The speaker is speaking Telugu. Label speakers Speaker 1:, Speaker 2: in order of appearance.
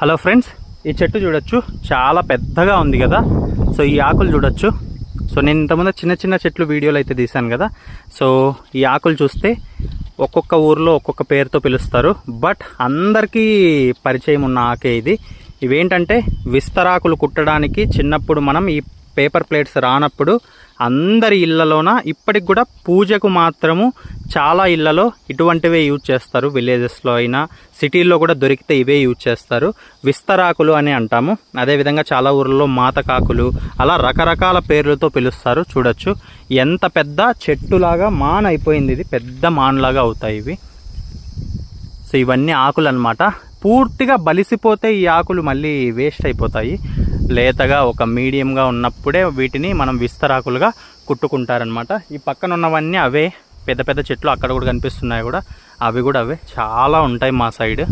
Speaker 1: హలో ఫ్రెండ్స్, ఈ చెట్టు చూడొచ్చు, చాలా పెద్దగా ఉంది కదా. సో ఈ ఆకులు చూడొచ్చు. సో నేను ఇంతకుముందు చిన్న చిన్న చెట్లు వీడియోలు అయితే తీశాను కదా. సో ఈ ఆకులు చూస్తే ఒక్కొక్క ఊర్లో ఒక్కొక్క పేరుతో పిలుస్తారు, బట్ అందరికీ పరిచయం ఉన్న ఆకే ఇది. ఇవేంటంటే విస్తరాకులు కుట్టడానికి చిన్నప్పుడు మనం ఈ పేపర్ ప్లేట్స్ రానప్పుడు అందరి ఇళ్లలోన ఇప్పటికి కూడా పూజకు మాత్రము చాలా ఇళ్లలో ఇటువంటివే యూజ్ చేస్తారు. విలేజెస్లో అయినా సిటీల్లో కూడా దొరికితే ఇవే యూజ్ చేస్తారు. విస్తరాకులు అని అంటాము. అదేవిధంగా చాలా ఊర్లలో మాతకాకులు, అలా రకరకాల పేర్లతో పిలుస్తారు. చూడొచ్చు ఎంత పెద్ద చెట్టులాగా మాన్ అయిపోయింది. ఇది పెద్ద మాన్లాగా అవుతాయి ఇవి. సో ఇవన్నీ ఆకులు అన్నమాట. పూర్తిగా బలిసిపోతే ఈ ఆకులు మళ్ళీ వేస్ట్ అయిపోతాయి. లేతగా ఒక మీడియంగా ఉన్నప్పుడే వీటిని మనం విస్తరాకులుగా కుట్టుకుంటారనమాట. ఈ పక్కన ఉన్నవన్నీ అవే పెద్ద పెద్ద చెట్లు, అక్కడ కూడా కనిపిస్తున్నాయి కూడా, అవి కూడా అవే చాలా ఉంటాయి మా సైడ్.